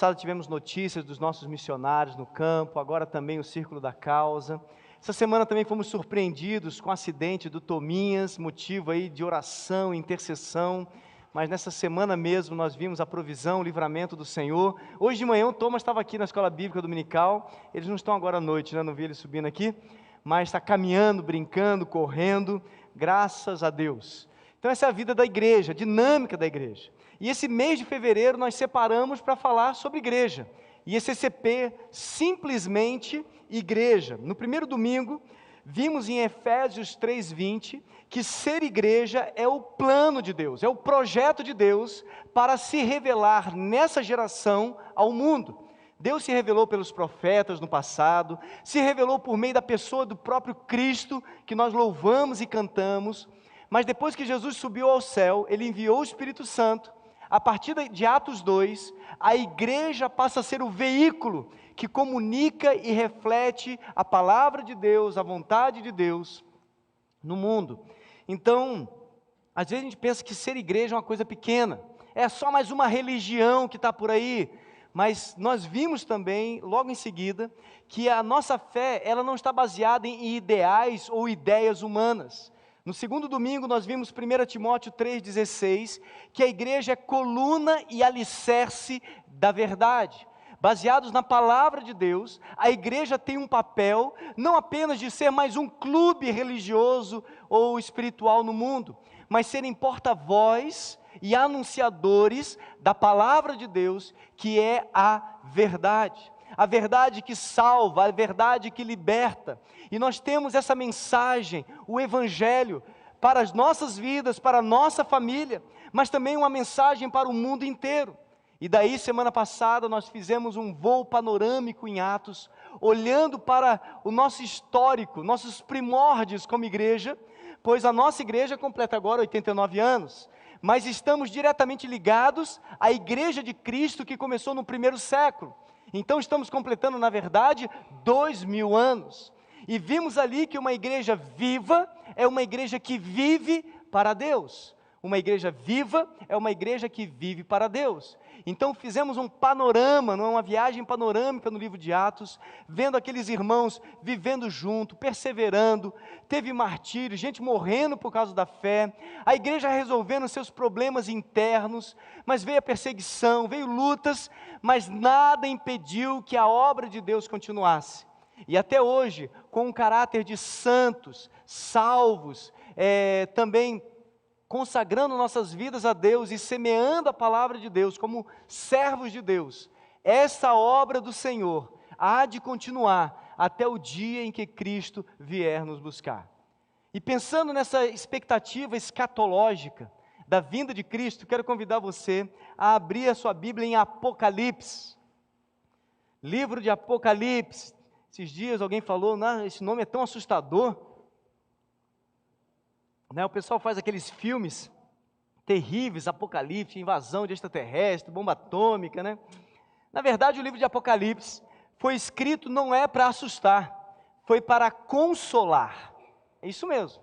Passado tivemos notícias dos nossos missionários no campo, agora também o Círculo da Causa. Essa semana também fomos surpreendidos com o acidente do Tominhas, motivo aí de oração, intercessão, mas nessa semana mesmo nós vimos a provisão, o livramento do Senhor. Hoje de manhã o Thomas estava aqui na Escola Bíblica Dominical, eles não estão agora à noite, né? Não vi ele subindo aqui, mas está caminhando, brincando, correndo, graças a Deus. Então essa é a vida da igreja, a dinâmica da igreja. E esse mês de fevereiro nós separamos para falar sobre igreja. E esse ECP, simplesmente igreja. No primeiro domingo, vimos em Efésios 3:20, que ser igreja é o plano de Deus, é o projeto de Deus para se revelar nessa geração ao mundo. Deus se revelou pelos profetas no passado, se revelou por meio da pessoa do próprio Cristo, que nós louvamos e cantamos, mas depois que Jesus subiu ao céu, Ele enviou o Espírito Santo. A partir de Atos 2, a igreja passa a ser o veículo que comunica e reflete a palavra de Deus, a vontade de Deus no mundo. Então, às vezes a gente pensa que ser igreja é uma coisa pequena, é só mais uma religião que está por aí, mas nós vimos também, logo em seguida, que a nossa fé, ela não está baseada em ideais ou ideias humanas. No segundo domingo nós vimos 1 Timóteo 3,16, que a igreja é coluna e alicerce da verdade. Baseados na palavra de Deus, a igreja tem um papel, não apenas de ser mais um clube religioso ou espiritual no mundo, mas serem porta-voz e anunciadores da palavra de Deus, que é a verdade. A verdade que salva, a verdade que liberta. E nós temos essa mensagem, o Evangelho, para as nossas vidas, para a nossa família, mas também uma mensagem para o mundo inteiro. E daí, semana passada, nós fizemos um voo panorâmico em Atos, olhando para o nosso histórico, nossos primórdios como igreja, pois a nossa igreja completa agora 89 anos, mas estamos diretamente ligados à igreja de Cristo que começou no primeiro século. Então estamos completando, na verdade, 2000 anos. E vimos ali que uma igreja viva é uma igreja que vive para Deus. Uma igreja viva é uma igreja que vive para Deus. Então fizemos um panorama, uma viagem panorâmica no livro de Atos, vendo aqueles irmãos vivendo junto, perseverando, teve martírio, gente morrendo por causa da fé, a igreja resolvendo seus problemas internos, mas veio a perseguição, veio lutas, mas nada impediu que a obra de Deus continuasse. E até hoje, com um caráter de santos, salvos, também consagrando nossas vidas a Deus e semeando a palavra de Deus como servos de Deus, essa obra do Senhor há de continuar até o dia em que Cristo vier nos buscar. E pensando nessa expectativa escatológica da vinda de Cristo, quero convidar você a abrir a sua Bíblia em Apocalipse. Livro de Apocalipse. Esses dias alguém falou, esse nome é tão assustador. O pessoal faz aqueles filmes terríveis, Apocalipse, invasão de extraterrestre, bomba atômica, né? Na verdade, o livro de Apocalipse foi escrito não é para assustar, foi para consolar. É isso mesmo.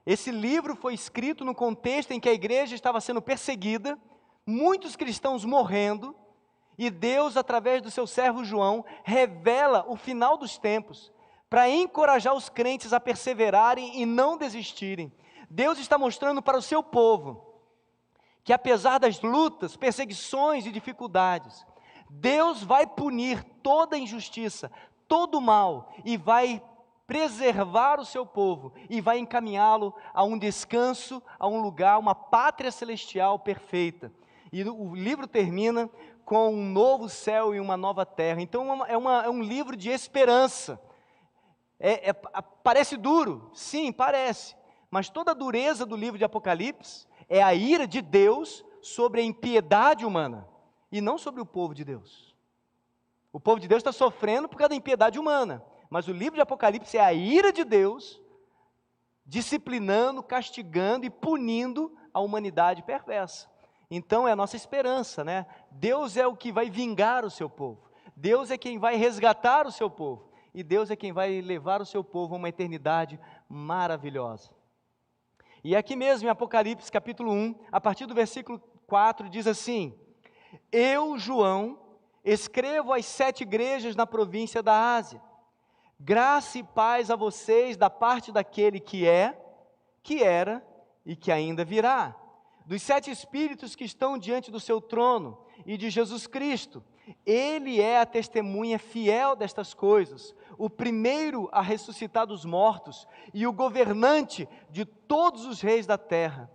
Esse livro foi escrito no contexto em que a igreja estava sendo perseguida, muitos cristãos morrendo, e Deus, através do seu servo João, revela o final dos tempos, para encorajar os crentes a perseverarem e não desistirem. Deus está mostrando para o seu povo, que apesar das lutas, perseguições e dificuldades, Deus vai punir toda injustiça, todo o mal, e vai preservar o seu povo, e vai encaminhá-lo a um descanso, a um lugar, uma pátria celestial perfeita. E o livro termina com um novo céu e uma nova terra. Então é um livro de esperança. Parece duro? Sim, parece. Mas toda a dureza do livro de Apocalipse é a ira de Deus sobre a impiedade humana, e não sobre o povo de Deus. O povo de Deus está sofrendo por causa da impiedade humana, mas o livro de Apocalipse é a ira de Deus, disciplinando, castigando e punindo a humanidade perversa. Então é a nossa esperança, né? Deus é o que vai vingar o seu povo, Deus é quem vai resgatar o seu povo, e Deus é quem vai levar o seu povo a uma eternidade maravilhosa. E aqui mesmo em Apocalipse capítulo 1, a partir do versículo 4, diz assim: Eu, João, escrevo às 7 igrejas na província da Ásia. Graça e paz a vocês da parte daquele que é, que era e que ainda virá, dos 7 Espíritos que estão diante do seu trono e de Jesus Cristo. Ele é a testemunha fiel destas coisas, o primeiro a ressuscitar dos mortos e o governante de todos os reis da terra.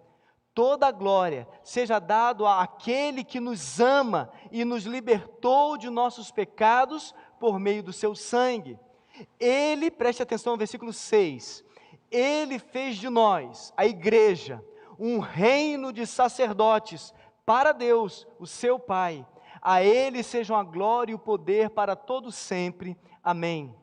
Toda a glória seja dado àquele que nos ama e nos libertou de nossos pecados por meio do seu sangue. Ele, preste atenção no versículo 6, Ele fez de nós, a igreja, um reino de sacerdotes para Deus, o seu Pai. A Ele sejam a glória e o poder para todos sempre. Amém.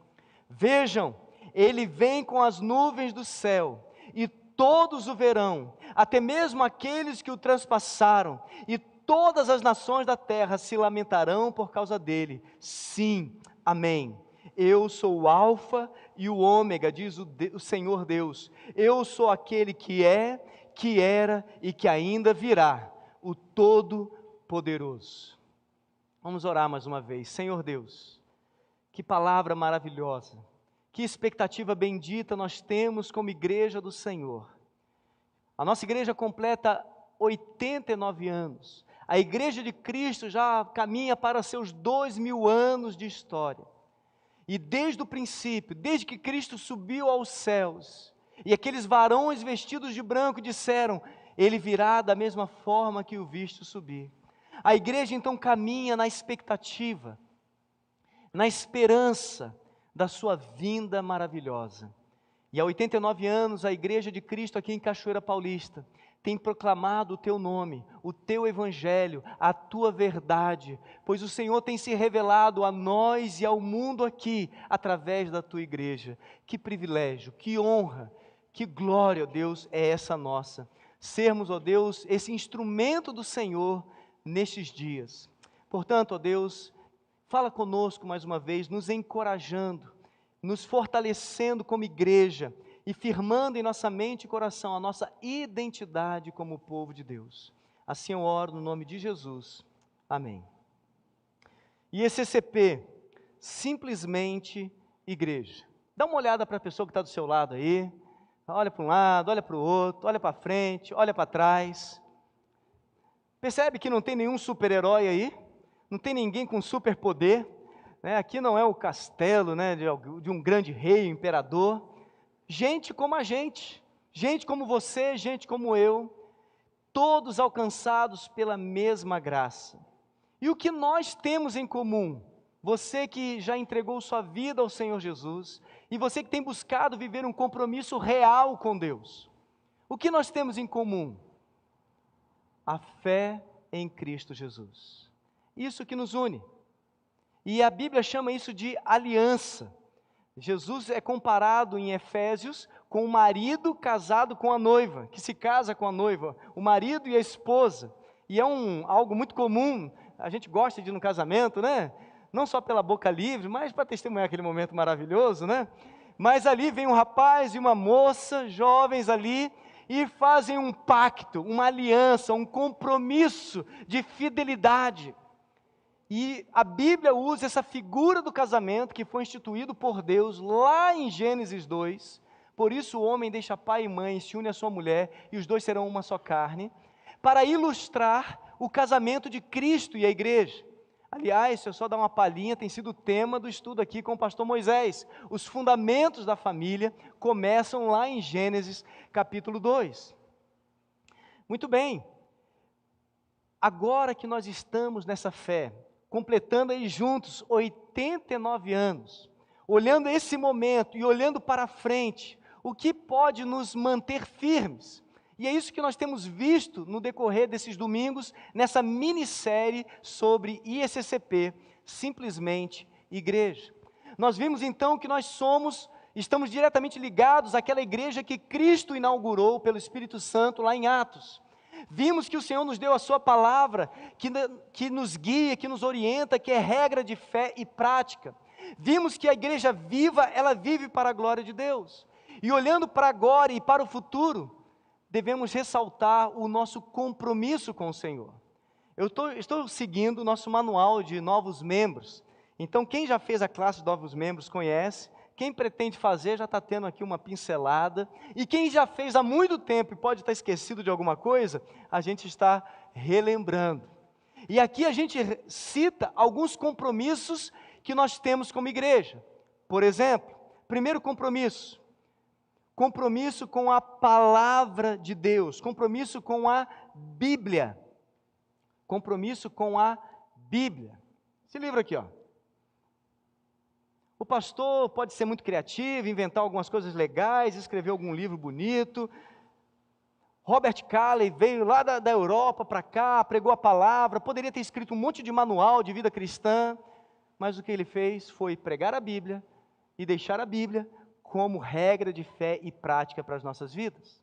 Vejam, Ele vem com as nuvens do céu, e todos o verão, até mesmo aqueles que o transpassaram, e todas as nações da terra se lamentarão por causa dele. Sim, amém. Eu sou o Alfa e o Ômega, diz o Senhor Deus. Eu sou aquele que é, que era e que ainda virá, o Todo-Poderoso. Vamos orar mais uma vez. Senhor Deus, que palavra maravilhosa, que expectativa bendita nós temos como igreja do Senhor. A nossa igreja completa 89 anos. A igreja de Cristo já caminha para seus 2000 anos de história. E desde o princípio, desde que Cristo subiu aos céus, e aqueles varões vestidos de branco disseram, Ele virá da mesma forma que o viste subir. A igreja então caminha na expectativa, na esperança da sua vinda maravilhosa. E há 89 anos, a igreja de Cristo aqui em Cachoeira Paulista tem proclamado o teu nome, o teu evangelho, a tua verdade, pois o Senhor tem se revelado a nós e ao mundo aqui, através da tua igreja. Que privilégio, que honra, que glória, ó Deus, é essa nossa. Sermos, ó Deus, esse instrumento do Senhor nestes dias. Portanto, ó Deus, fala conosco mais uma vez, nos encorajando, nos fortalecendo como igreja e firmando em nossa mente e coração a nossa identidade como povo de Deus. Assim eu oro no nome de Jesus. Amém. E ICCP, simplesmente igreja. Dá uma olhada para a pessoa que está do seu lado aí. Olha para um lado, olha para o outro, olha para frente, olha para trás. Percebe que não tem nenhum super-herói aí? Não tem ninguém com superpoder? Né? Aqui não é o castelo, né, de um grande rei, imperador. Gente como a gente como você, gente como eu, todos alcançados pela mesma graça. E o que nós temos em comum? Você que já entregou sua vida ao Senhor Jesus, e você que tem buscado viver um compromisso real com Deus. O que nós temos em comum? A fé em Cristo Jesus. Isso que nos une. E a Bíblia chama isso de aliança. Jesus é comparado em Efésios com o marido casado com a noiva, que se casa com a noiva, o marido e a esposa. E é algo muito comum, a gente gosta de ir no casamento, né? Não só pela boca livre, mas para testemunhar aquele momento maravilhoso, né? Mas ali vem um rapaz e uma moça, jovens ali, e fazem um pacto, uma aliança, um compromisso de fidelidade. E a Bíblia usa essa figura do casamento que foi instituído por Deus lá em Gênesis 2. Por isso o homem deixa pai e mãe, se une à sua mulher, e os dois serão uma só carne, para ilustrar o casamento de Cristo e a igreja. Aliás, se eu só dar uma palhinha, tem sido o tema do estudo aqui com o pastor Moisés. Os fundamentos da família começam lá em Gênesis capítulo 2. Muito bem, agora que nós estamos nessa fé, completando aí juntos 89 anos, olhando esse momento e olhando para frente, o que pode nos manter firmes? E é isso que nós temos visto no decorrer desses domingos, nessa minissérie sobre ICCP, simplesmente igreja. Nós vimos então que estamos diretamente ligados àquela igreja que Cristo inaugurou pelo Espírito Santo lá em Atos. Vimos que o Senhor nos deu a sua palavra, que nos guia, que nos orienta, que é regra de fé e prática. Vimos que a igreja viva, ela vive para a glória de Deus. E olhando para agora e para o futuro, devemos ressaltar o nosso compromisso com o Senhor. estou seguindo o nosso manual de novos membros. Então, quem já fez a classe de novos membros conhece. Quem pretende fazer já está tendo aqui uma pincelada. E quem já fez há muito tempo e pode estar esquecido de alguma coisa, a gente está relembrando. E aqui a gente cita alguns compromissos que nós temos como igreja. Por exemplo, primeiro compromisso. Compromisso com a palavra de Deus. Compromisso com a Bíblia. Compromisso com a Bíblia. Esse livro aqui, ó. O pastor pode ser muito criativo, inventar algumas coisas legais, escrever algum livro bonito. Robert Calley veio lá da Europa para cá, pregou a palavra, poderia ter escrito um monte de manual de vida cristã, mas o que ele fez foi pregar a Bíblia e deixar a Bíblia como regra de fé e prática para as nossas vidas.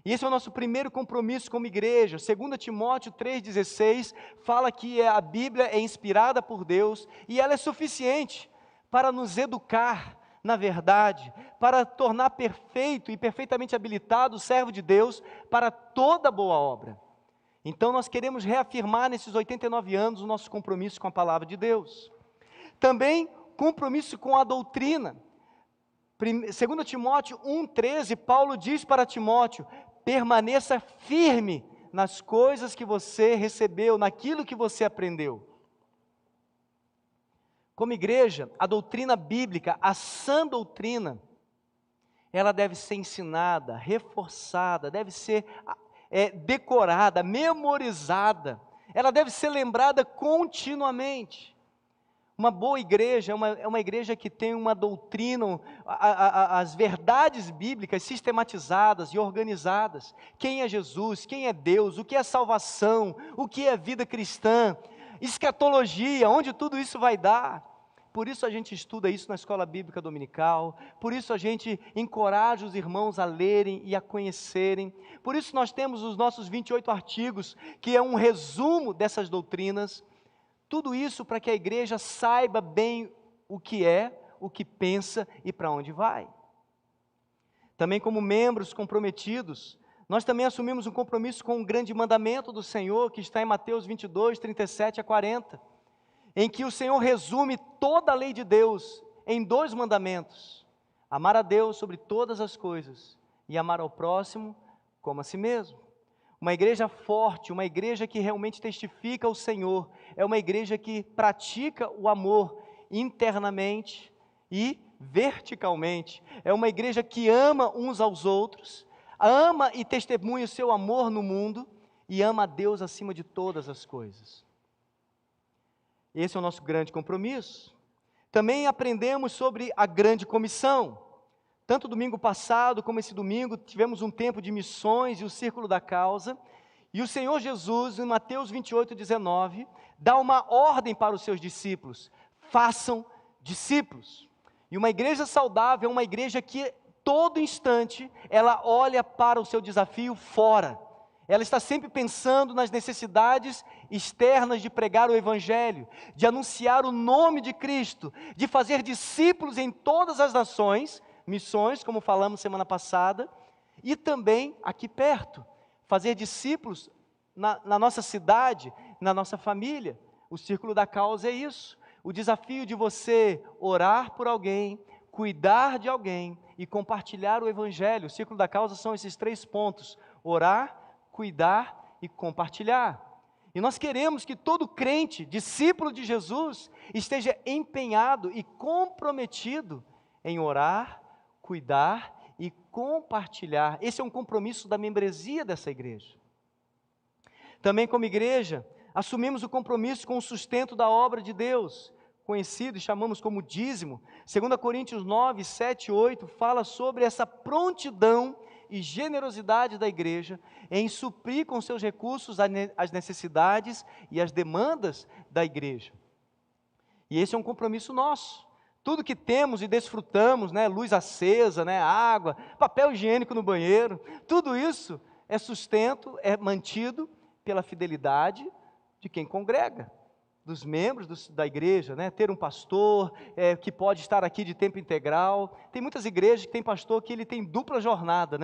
E esse é o nosso primeiro compromisso como igreja. 2 Timóteo 3,16 fala que a Bíblia é inspirada por Deus e ela é suficiente para nos educar na verdade, para tornar perfeito e perfeitamente habilitado o servo de Deus para toda boa obra. Então nós queremos reafirmar nesses 89 anos o nosso compromisso com a palavra de Deus. Também compromisso com a doutrina. 2 Timóteo 1,13, Paulo diz para Timóteo: permaneça firme nas coisas que você recebeu, naquilo que você aprendeu. Como igreja, a doutrina bíblica, a sã doutrina, ela deve ser ensinada, reforçada, deve ser decorada, memorizada, ela deve ser lembrada continuamente. Uma boa igreja é uma igreja que tem uma doutrina, as verdades bíblicas sistematizadas e organizadas. Quem é Jesus, quem é Deus, o que é salvação, o que é vida cristã, escatologia, onde tudo isso vai dar. Por isso a gente estuda isso na escola bíblica dominical, por isso a gente encoraja os irmãos a lerem e a conhecerem, por isso nós temos os nossos 28 artigos, que é um resumo dessas doutrinas, tudo isso para que a igreja saiba bem o que é, o que pensa e para onde vai. Também como membros comprometidos, nós também assumimos um compromisso com o grande mandamento do Senhor, que está em Mateus 22, 37 a 40, em que o Senhor resume toda a lei de Deus em 2 mandamentos: amar a Deus sobre todas as coisas e amar ao próximo como a si mesmo. Uma igreja forte, uma igreja que realmente testifica o Senhor, é uma igreja que pratica o amor internamente e verticalmente, é uma igreja que ama uns aos outros, ama e testemunha o seu amor no mundo e ama a Deus acima de todas as coisas. Esse é o nosso grande compromisso. Também aprendemos sobre a grande comissão. Tanto domingo passado como esse domingo tivemos um tempo de missões e o círculo da causa, e o Senhor Jesus, em Mateus 28, 19, dá uma ordem para os seus discípulos: façam discípulos. E uma igreja saudável é uma igreja que todo instante ela olha para o seu desafio fora. Ela está sempre pensando nas necessidades externas de pregar o Evangelho, de anunciar o nome de Cristo, de fazer discípulos em todas as nações, missões, como falamos semana passada, e também aqui perto, fazer discípulos na nossa cidade, na nossa família. O círculo da causa é isso, o desafio de você orar por alguém, cuidar de alguém e compartilhar o Evangelho. O círculo da causa são esses 3 pontos: orar, cuidar e compartilhar. E nós queremos que todo crente, discípulo de Jesus, esteja empenhado e comprometido em orar, cuidar e compartilhar. Esse é um compromisso da membresia dessa igreja. Também como igreja, assumimos o compromisso com o sustento da obra de Deus, conhecido e chamamos como dízimo. 2 Coríntios 9, 7 e 8 fala sobre essa prontidão e generosidade da igreja em suprir com seus recursos as necessidades e as demandas da igreja. E esse é um compromisso nosso. Tudo que temos e desfrutamos, luz acesa, água, papel higiênico no banheiro, tudo isso é sustento, é mantido pela fidelidade de quem congrega, dos membros da igreja, ter um pastor que pode estar aqui de tempo integral. Tem muitas igrejas que tem pastor que ele tem dupla jornada,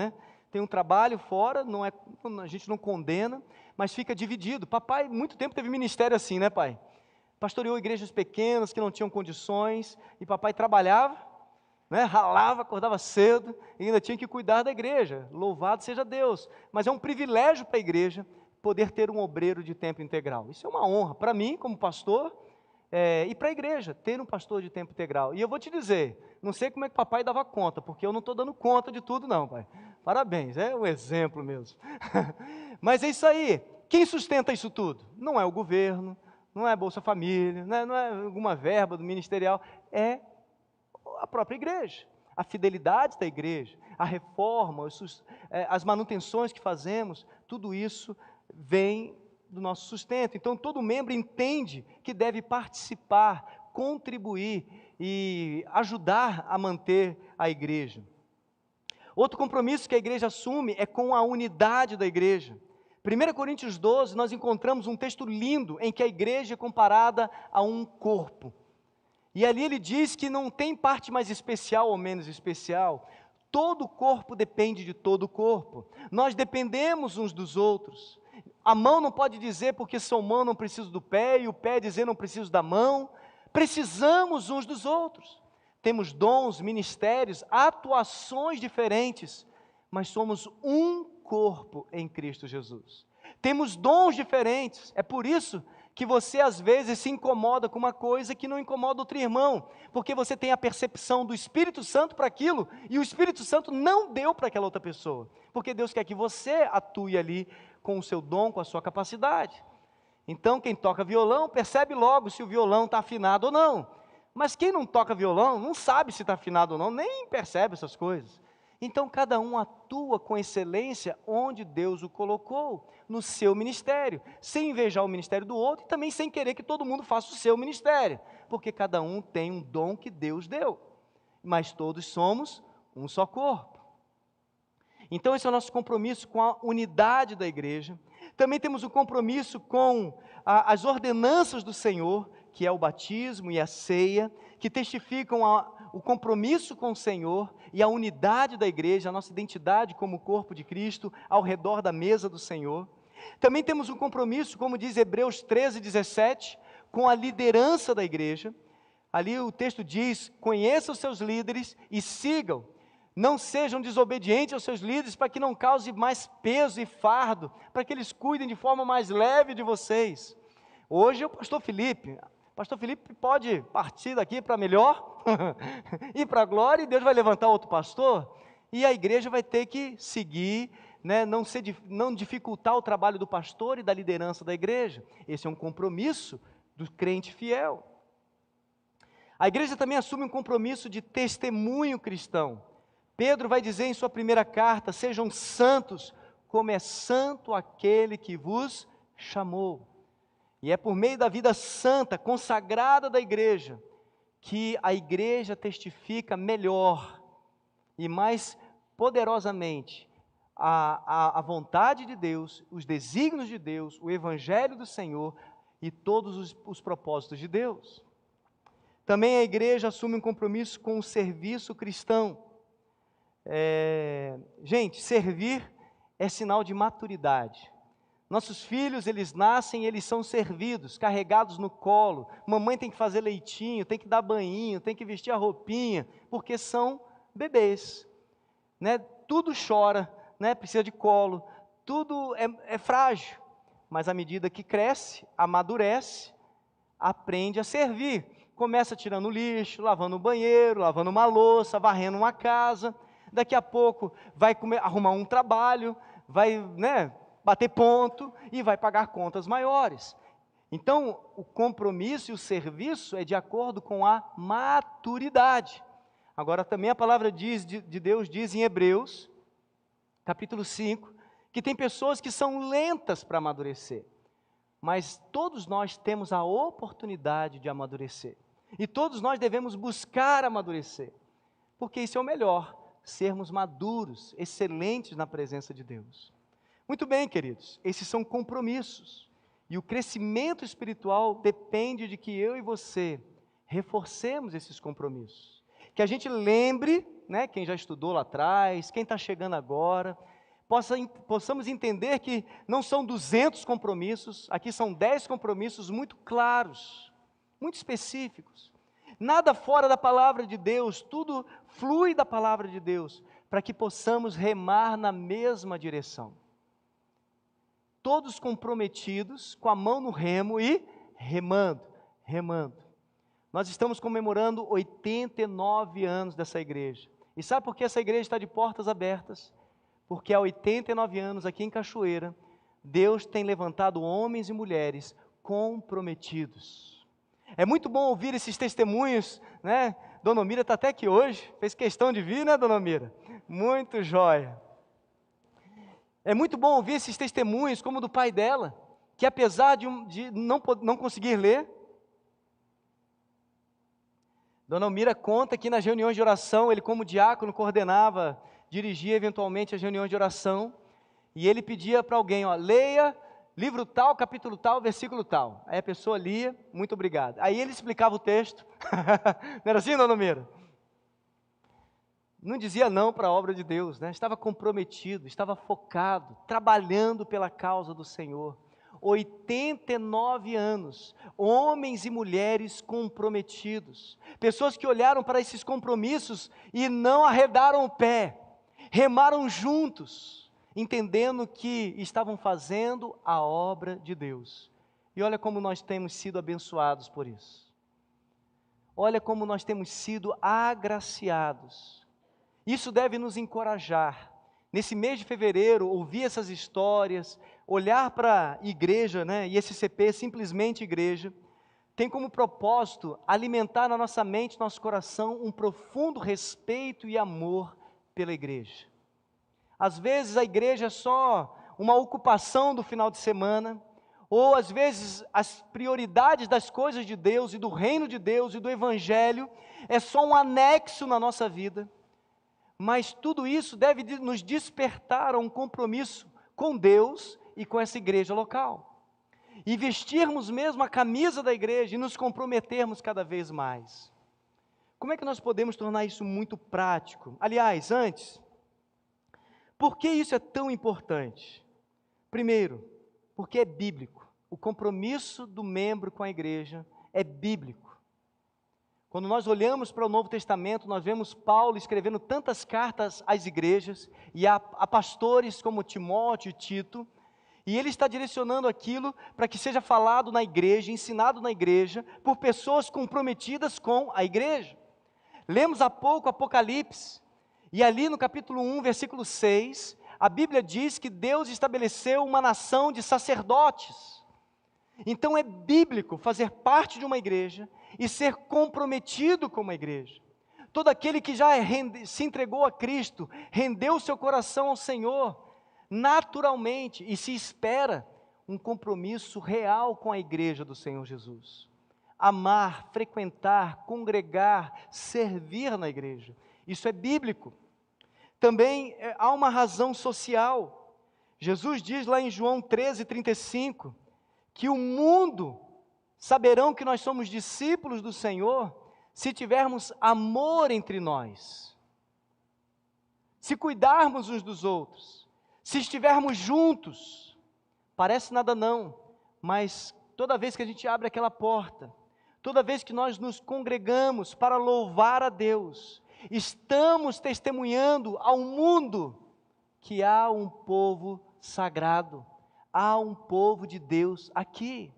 tem um trabalho fora, a gente não condena, mas fica dividido. Papai, muito tempo teve ministério assim, né, pai? Pastoreou igrejas pequenas que não tinham condições, e papai trabalhava, né, ralava, acordava cedo, e ainda tinha que cuidar da igreja. Louvado seja Deus. Mas é um privilégio para a igreja poder ter um obreiro de tempo integral. Isso é uma honra para mim, como pastor, e para a igreja, ter um pastor de tempo integral. E eu vou te dizer, não sei como é que papai dava conta, porque eu não estou dando conta de tudo não, pai. Parabéns, é um exemplo mesmo. Mas é isso aí. Quem sustenta isso tudo? Não é o governo, não é Bolsa Família, não é alguma verba do ministerial, é a própria igreja. A fidelidade da igreja, a reforma, as manutenções que fazemos, tudo isso vem do nosso sustento. Então, todo membro entende que deve participar, contribuir e ajudar a manter a igreja. Outro compromisso que a igreja assume é com a unidade da igreja. 1 Coríntios 12, nós encontramos um texto lindo em que a igreja é comparada a um corpo. E ali ele diz que não tem parte mais especial ou menos especial. Todo o corpo depende de todo o corpo. Nós dependemos uns dos outros. A mão não pode dizer porque sou mão não preciso do pé, e o pé dizer não preciso da mão. Precisamos uns dos outros. Temos dons, ministérios, atuações diferentes, mas somos um corpo em Cristo Jesus. Temos dons diferentes, é por isso que você às vezes se incomoda com uma coisa que não incomoda outro irmão, porque você tem a percepção do Espírito Santo para aquilo, e o Espírito Santo não deu para aquela outra pessoa, porque Deus quer que você atue ali com o seu dom, com a sua capacidade. Então quem toca violão percebe logo se o violão está afinado ou não, mas quem não toca violão não sabe se está afinado ou não, nem percebe essas coisas. Então cada um atua com excelência onde Deus o colocou, no seu ministério, sem invejar o ministério do outro e também sem querer que todo mundo faça o seu ministério, porque cada um tem um dom que Deus deu, mas todos somos um só corpo. Então esse é o nosso compromisso com a unidade da igreja. Também temos um compromisso com as ordenanças do Senhor, que é o batismo e a ceia, que testificam o compromisso com o Senhor e a unidade da igreja, a nossa identidade como corpo de Cristo ao redor da mesa do Senhor. Também temos um compromisso, como diz Hebreus 13:17, com a liderança da igreja. Ali o texto diz: conheçam os seus líderes e sigam. Não sejam desobedientes aos seus líderes, para que não cause mais peso e fardo, para que eles cuidem de forma mais leve de vocês. Hoje é o pastor Felipe pode partir daqui para melhor, ir para a glória, e Deus vai levantar outro pastor, e a igreja vai ter que seguir, né, não dificultar o trabalho do pastor e da liderança da igreja. Esse é um compromisso do crente fiel. A igreja também assume um compromisso de testemunho cristão. Pedro vai dizer em sua primeira carta: sejam santos, como é santo aquele que vos chamou. E é por meio da vida santa, consagrada da igreja, que a igreja testifica melhor e mais poderosamente a vontade de Deus, os desígnios de Deus, o evangelho do Senhor e todos os propósitos de Deus. Também a igreja assume um compromisso com o serviço cristão. Gente, servir é sinal de maturidade. Nossos filhos, eles nascem e eles são servidos, carregados no colo. Mamãe tem que fazer leitinho, tem que dar banhinho, tem que vestir a roupinha, porque são bebês, né? Tudo chora, né? Precisa de colo, tudo é frágil, mas à medida que cresce, amadurece, aprende a servir. Começa tirando lixo, lavando o banheiro, lavando uma louça, varrendo uma casa. Daqui a pouco vai arrumar um trabalho, vai, né, bater ponto e vai pagar contas maiores. Então, o compromisso e o serviço é de acordo com a maturidade. Agora, também a palavra de Deus diz em Hebreus, capítulo 5, que tem pessoas que são lentas para amadurecer, mas todos nós temos a oportunidade de amadurecer, e todos nós devemos buscar amadurecer, porque isso é o melhor, sermos maduros, excelentes na presença de Deus. Muito bem, queridos, esses são compromissos, e o crescimento espiritual depende de que eu e você reforcemos esses compromissos, que a gente lembre, né, quem já estudou lá atrás, quem está chegando agora, possamos entender que não são 200 compromissos, aqui são 10 compromissos muito claros, muito específicos. Nada fora da palavra de Deus, tudo flui da palavra de Deus, para que possamos remar na mesma direção. Todos comprometidos, com a mão no remo e remando, remando. Nós estamos comemorando 89 anos dessa igreja. E sabe por que essa igreja está de portas abertas? Porque há 89 anos aqui em Cachoeira, Deus tem levantado homens e mulheres comprometidos. É muito bom ouvir esses testemunhos, né? Dona Mira está até aqui hoje, fez questão de vir, né, Dona Mira? Muito jóia. É muito bom ouvir esses testemunhos, como o do pai dela, que apesar de não conseguir ler, Dona Almira conta que nas reuniões de oração, ele como diácono coordenava, dirigia eventualmente as reuniões de oração, e ele pedia para alguém, leia livro tal, capítulo tal, versículo tal. Aí a pessoa lia, muito obrigado. Aí ele explicava o texto, não era assim, Dona Almira? Não dizia não para a obra de Deus, né? Estava comprometido, estava focado, trabalhando pela causa do Senhor. 89 anos, homens e mulheres comprometidos, pessoas que olharam para esses compromissos e não arredaram o pé, remaram juntos, entendendo que estavam fazendo a obra de Deus. E olha como nós temos sido abençoados por isso. Olha como nós temos sido agraciados. Isso deve nos encorajar. Nesse mês de fevereiro, ouvir essas histórias, olhar para a igreja, né, e esse CP, simplesmente igreja, tem como propósito alimentar na nossa mente, nosso coração, um profundo respeito e amor pela igreja. Às vezes a igreja é só uma ocupação do final de semana, ou às vezes as prioridades das coisas de Deus e do reino de Deus e do evangelho é só um anexo na nossa vida. Mas tudo isso deve nos despertar a um compromisso com Deus e com essa igreja local. E vestirmos mesmo a camisa da igreja e nos comprometermos cada vez mais. Como é que nós podemos tornar isso muito prático? Aliás, antes, por que isso é tão importante? Primeiro, porque é bíblico. O compromisso do membro com a igreja é bíblico. Quando nós olhamos para o Novo Testamento, nós vemos Paulo escrevendo tantas cartas às igrejas, e a pastores como Timóteo e Tito, e ele está direcionando aquilo para que seja falado na igreja, ensinado na igreja, por pessoas comprometidas com a igreja. Lemos há pouco Apocalipse, e ali no capítulo 1, versículo 6, a Bíblia diz que Deus estabeleceu uma nação de sacerdotes. Então é bíblico fazer parte de uma igreja e ser comprometido com uma igreja. Todo aquele que já se entregou a Cristo, rendeu seu coração ao Senhor, naturalmente, e se espera um compromisso real com a igreja do Senhor Jesus. Amar, frequentar, congregar, servir na igreja. Isso é bíblico. Também há uma razão social. Jesus diz lá em João 13:35, que o mundo saberão que nós somos discípulos do Senhor se tivermos amor entre nós, se cuidarmos uns dos outros, se estivermos juntos. Parece nada não, mas toda vez que a gente abre aquela porta, toda vez que nós nos congregamos para louvar a Deus, estamos testemunhando ao mundo que há um povo sagrado, há um povo de Deus aqui.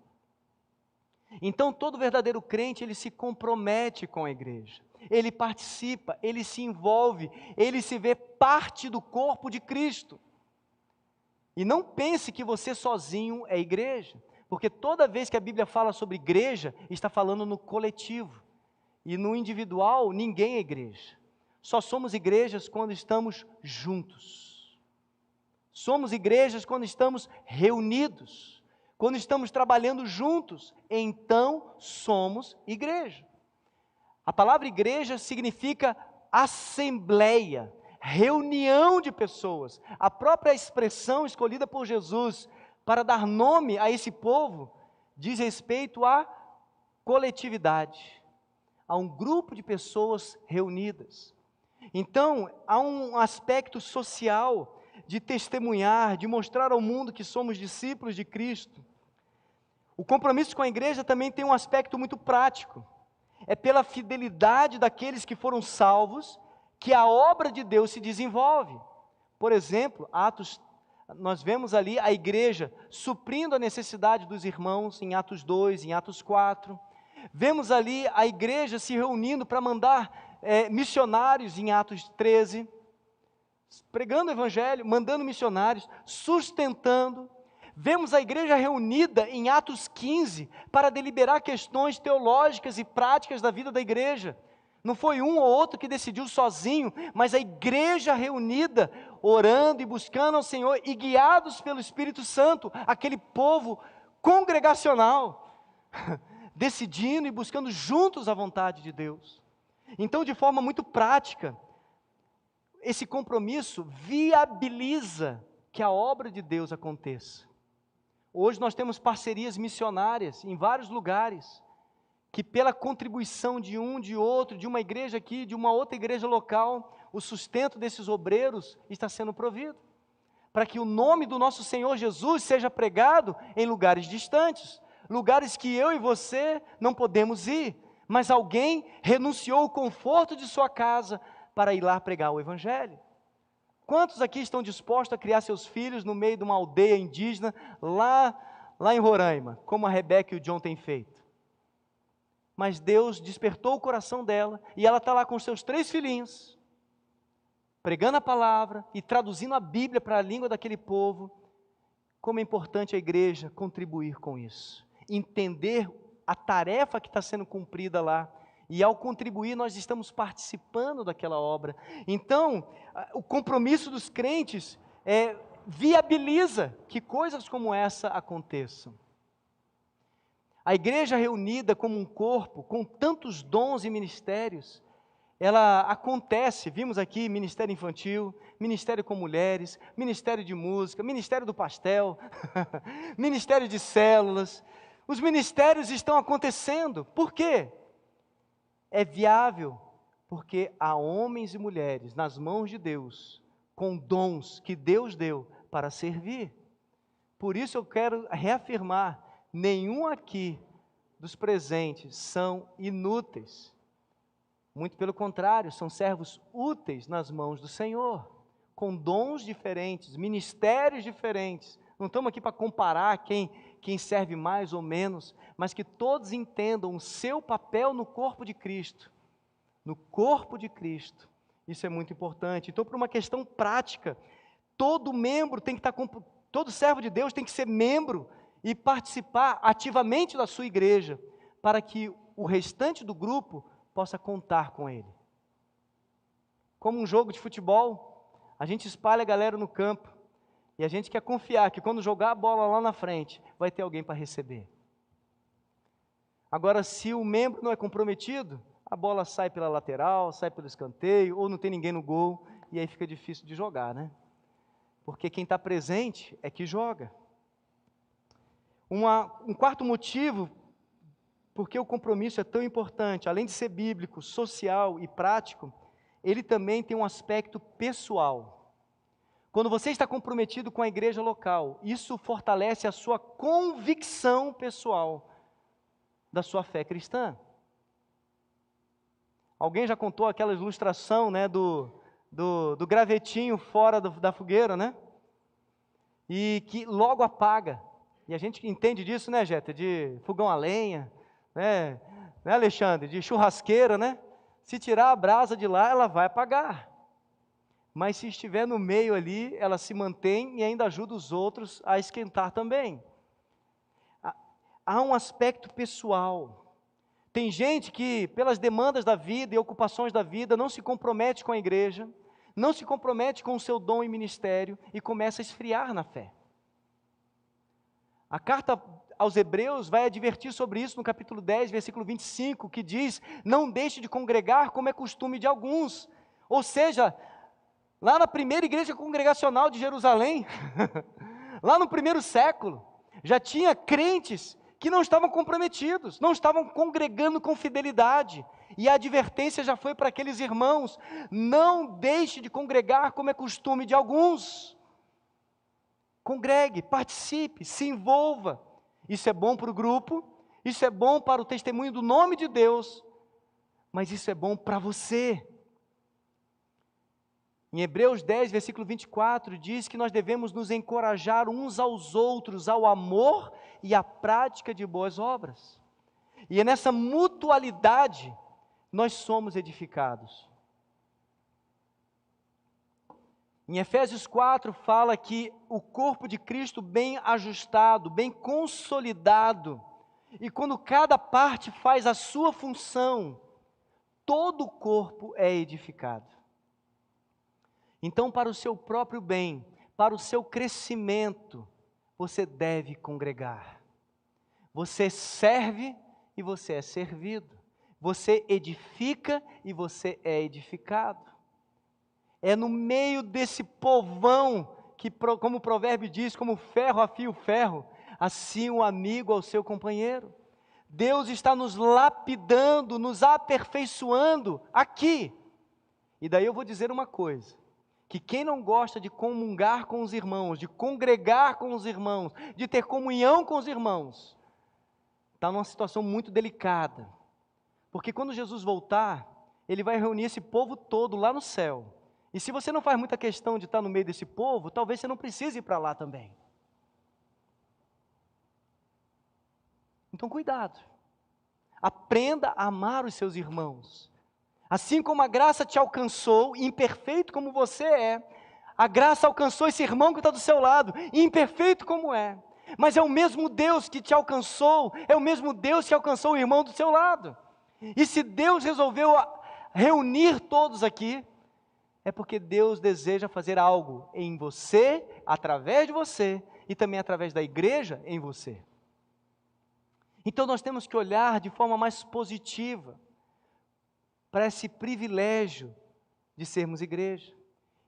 Então todo verdadeiro crente, ele se compromete com a igreja, ele participa, ele se envolve, ele se vê parte do corpo de Cristo. E não pense que você sozinho é igreja, porque toda vez que a Bíblia fala sobre igreja, está falando no coletivo, e no individual ninguém é igreja. Só somos igrejas quando estamos juntos. Somos igrejas quando estamos reunidos, quando estamos trabalhando juntos, então somos igreja. A palavra igreja significa assembleia, reunião de pessoas. A própria expressão escolhida por Jesus para dar nome a esse povo diz respeito à coletividade, a um grupo de pessoas reunidas. Então, há um aspecto social de testemunhar, de mostrar ao mundo que somos discípulos de Cristo. O compromisso com a igreja também tem um aspecto muito prático. É pela fidelidade daqueles que foram salvos que a obra de Deus se desenvolve. Por exemplo, nós vemos ali a igreja suprindo a necessidade dos irmãos em Atos 2, em Atos 4. Vemos ali a igreja se reunindo para mandar missionários em Atos 13, pregando o evangelho, mandando missionários, sustentando. Vemos a igreja reunida em Atos 15 para deliberar questões teológicas e práticas da vida da igreja. Não foi um ou outro que decidiu sozinho, mas a igreja reunida, orando e buscando ao Senhor e guiados pelo Espírito Santo, aquele povo congregacional, decidindo e buscando juntos a vontade de Deus. Então, de forma muito prática, esse compromisso viabiliza que a obra de Deus aconteça. Hoje nós temos parcerias missionárias em vários lugares, que pela contribuição de um, de outro, de uma igreja aqui, de uma outra igreja local, o sustento desses obreiros está sendo provido, para que o nome do nosso Senhor Jesus seja pregado em lugares distantes, lugares que eu e você não podemos ir, mas alguém renunciou ao conforto de sua casa para ir lá pregar o Evangelho. Quantos aqui estão dispostos a criar seus filhos no meio de uma aldeia indígena, lá em Roraima, como a Rebeca e o John têm feito? Mas Deus despertou o coração dela, e ela está lá com seus 3 filhinhos, pregando a palavra e traduzindo a Bíblia para a língua daquele povo. Como é importante a igreja contribuir com isso, entender a tarefa que está sendo cumprida lá, e ao contribuir nós estamos participando daquela obra. Então, o compromisso dos crentes viabiliza que coisas como essa aconteçam. A igreja reunida como um corpo, com tantos dons e ministérios, ela acontece, vimos aqui ministério infantil, ministério com mulheres, ministério de música, ministério do pastel, ministério de células. Os ministérios estão acontecendo. Por quê? É viável porque há homens e mulheres nas mãos de Deus, com dons que Deus deu para servir. Por isso eu quero reafirmar, nenhum aqui dos presentes são inúteis. Muito pelo contrário, são servos úteis nas mãos do Senhor, com dons diferentes, ministérios diferentes. Não estamos aqui para comparar quem serve mais ou menos, mas que todos entendam o seu papel no corpo de Cristo. No corpo de Cristo. Isso é muito importante. Então, por uma questão prática, todo membro tem que todo servo de Deus tem que ser membro e participar ativamente da sua igreja, para que o restante do grupo possa contar com ele. Como um jogo de futebol, a gente espalha a galera no campo, e a gente quer confiar que quando jogar a bola lá na frente, vai ter alguém para receber. Agora, se o membro não é comprometido, a bola sai pela lateral, sai pelo escanteio, ou não tem ninguém no gol, e aí fica difícil de jogar, né? Porque quem está presente é que joga. Um quarto motivo, porque o compromisso é tão importante, além de ser bíblico, social e prático, ele também tem um aspecto pessoal. Quando você está comprometido com a igreja local, isso fortalece a sua convicção pessoal da sua fé cristã. Alguém já contou aquela ilustração, né, do gravetinho fora da fogueira, né? E que logo apaga. E a gente entende disso, né, Jeta? De fogão a lenha, né, Alexandre? De churrasqueira, né? Se tirar a brasa de lá, ela vai apagar. Mas se estiver no meio ali, ela se mantém e ainda ajuda os outros a esquentar também. Há um aspecto pessoal. Tem gente que, pelas demandas da vida e ocupações da vida, não se compromete com a igreja, não se compromete com o seu dom e ministério e começa a esfriar na fé. A carta aos Hebreus vai advertir sobre isso no capítulo 10, versículo 25, que diz: não deixe de congregar como é costume de alguns. Ou seja, lá na primeira igreja congregacional de Jerusalém, lá no primeiro século, já tinha crentes que não estavam comprometidos, não estavam congregando com fidelidade, e a advertência já foi para aqueles irmãos: não deixe de congregar como é costume de alguns. Congregue, participe, se envolva. Isso é bom para o grupo, isso é bom para o testemunho do nome de Deus, mas isso é bom para você. Em Hebreus 10, versículo 24, diz que nós devemos nos encorajar uns aos outros ao amor e à prática de boas obras. E é nessa mutualidade nós somos edificados. Em Efésios 4 fala que o corpo de Cristo bem ajustado, bem consolidado, e quando cada parte faz a sua função, todo o corpo é edificado. Então, para o seu próprio bem, para o seu crescimento, você deve congregar. Você serve e você é servido. Você edifica e você é edificado. É no meio desse povão que, como o provérbio diz, como ferro afia o ferro, assim o amigo ao seu companheiro. Deus está nos lapidando, nos aperfeiçoando aqui. E daí eu vou dizer uma coisa, que quem não gosta de comungar com os irmãos, de congregar com os irmãos, de ter comunhão com os irmãos, está numa situação muito delicada. Porque quando Jesus voltar, Ele vai reunir esse povo todo lá no céu. E se você não faz muita questão de estar no meio desse povo, talvez você não precise ir para lá também. Então cuidado. Aprenda a amar os seus irmãos. Assim como a graça te alcançou, imperfeito como você é, a graça alcançou esse irmão que está do seu lado, imperfeito como é. Mas é o mesmo Deus que te alcançou, é o mesmo Deus que alcançou o irmão do seu lado. E se Deus resolveu reunir todos aqui, é porque Deus deseja fazer algo em você, através de você, e também através da igreja em você. Então nós temos que olhar de forma mais positiva para esse privilégio de sermos igreja.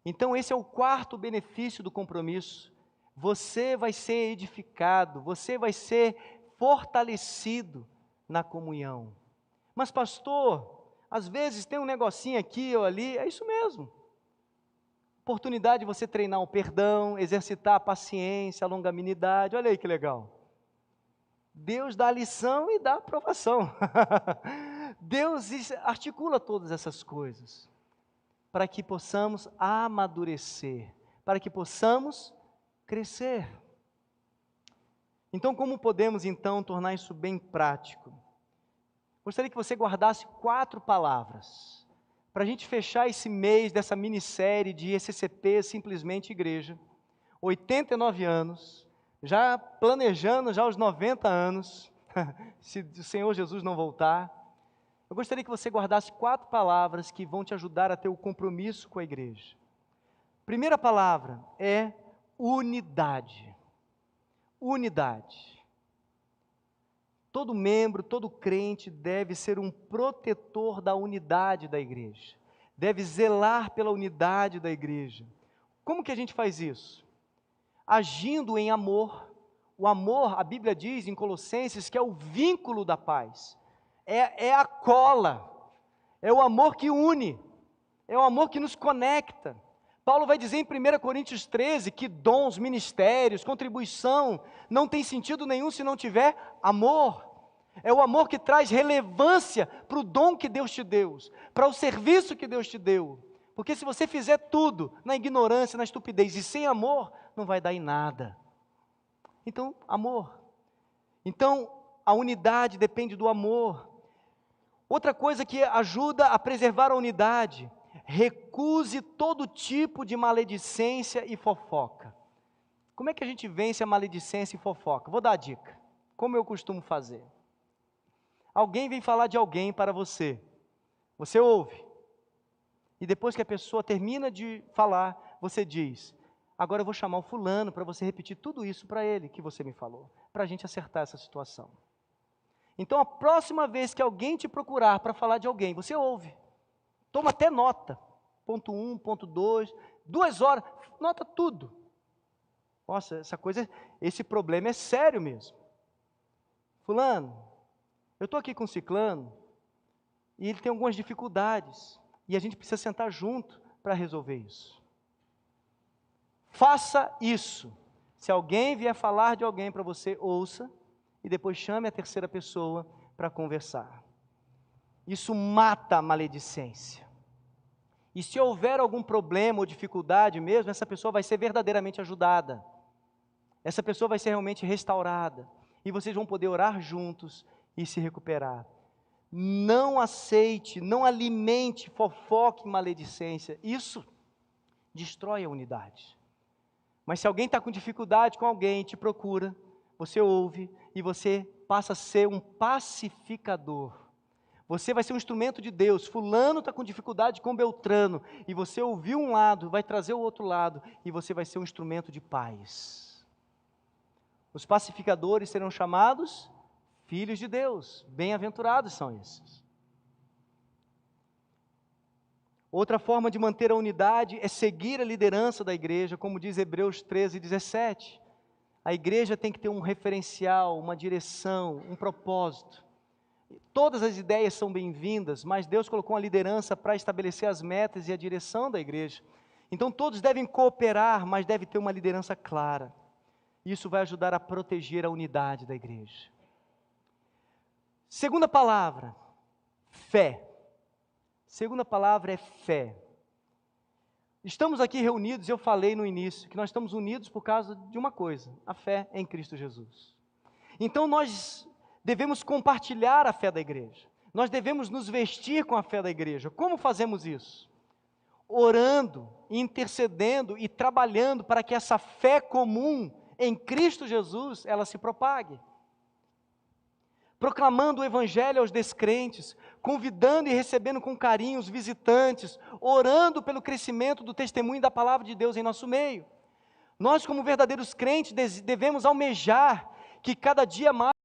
Então esse é o quarto benefício do compromisso. Você vai ser edificado, você vai ser fortalecido na comunhão. Mas pastor, às vezes tem um negocinho aqui ou ali, é isso mesmo. Oportunidade de você treinar o perdão, exercitar a paciência, a longanimidade, olha aí que legal. Deus dá a lição e dá a aprovação. Deus articula todas essas coisas, para que possamos amadurecer, para que possamos crescer. Então, como podemos então tornar isso bem prático? Gostaria que você guardasse 4 palavras, para a gente fechar esse mês dessa minissérie de ECCP, Simplesmente Igreja, 89 anos, já planejando já os 90 anos, se o Senhor Jesus não voltar. Eu gostaria que você guardasse 4 palavras que vão te ajudar a ter o compromisso com a igreja. Primeira palavra é unidade. Unidade. Todo membro, todo crente deve ser um protetor da unidade da igreja. Deve zelar pela unidade da igreja. Como que a gente faz isso? Agindo em amor. O amor, a Bíblia diz em Colossenses, que é o vínculo da paz. É a cola. É o amor que une. É o amor que nos conecta. Paulo vai dizer em 1 Coríntios 13 que dons, ministérios, contribuição não tem sentido nenhum se não tiver amor. É o amor que traz relevância para o dom que Deus te deu, para o serviço que Deus te deu. Porque se você fizer tudo na ignorância, na estupidez e sem amor, não vai dar em nada. Então, amor. Então, a unidade depende do amor. Outra coisa que ajuda a preservar a unidade: recuse todo tipo de maledicência e fofoca. Como é que a gente vence a maledicência e fofoca? Vou dar a dica, como eu costumo fazer. Alguém vem falar de alguém para você, você ouve, e depois que a pessoa termina de falar, você diz: agora eu vou chamar o fulano para você repetir tudo isso para ele que você me falou, para a gente acertar essa situação. Então a próxima vez que alguém te procurar para falar de alguém, você ouve, toma até nota, ponto 1, ponto 2, 2 horas, nota tudo. Nossa, esse problema é sério mesmo. Fulano, eu estou aqui com o ciclano, e ele tem algumas dificuldades, e a gente precisa sentar junto para resolver isso. Faça isso, Se alguém vier falar de alguém para você, ouça e depois chame a terceira pessoa para conversar. Isso mata a maledicência. E se houver algum problema ou dificuldade mesmo, essa pessoa vai ser verdadeiramente ajudada. Essa pessoa vai ser realmente restaurada. E vocês vão poder orar juntos e se recuperar. Não aceite, não alimente fofoca e maledicência. Isso destrói a unidade. Mas se alguém está com dificuldade com alguém, te procura, você ouve e você passa a ser um pacificador. Você vai ser um instrumento de Deus. Fulano está com dificuldade com Beltrano, e você ouviu um lado, vai trazer o outro lado, e você vai ser um instrumento de paz. Os pacificadores serão chamados filhos de Deus. Bem-aventurados são esses. Outra forma de manter a unidade é seguir a liderança da igreja, como diz Hebreus 13:17. A igreja tem que ter um referencial, uma direção, um propósito. Todas as ideias são bem-vindas, mas Deus colocou uma liderança para estabelecer as metas e a direção da igreja. Então todos devem cooperar, mas deve ter uma liderança clara. Isso vai ajudar a proteger a unidade da igreja. Segunda palavra, fé. Segunda palavra é fé. Estamos aqui reunidos, eu falei no início, que nós estamos unidos por causa de uma coisa, a fé em Cristo Jesus. Então nós devemos compartilhar a fé da igreja. Nós devemos nos vestir com a fé da igreja. Como fazemos isso? Orando, intercedendo e trabalhando para que essa fé comum em Cristo Jesus, ela se propague. Proclamando o evangelho aos descrentes, convidando e recebendo com carinho os visitantes, orando pelo crescimento do testemunho da palavra de Deus em nosso meio. Nós, como verdadeiros crentes, devemos almejar que cada dia mais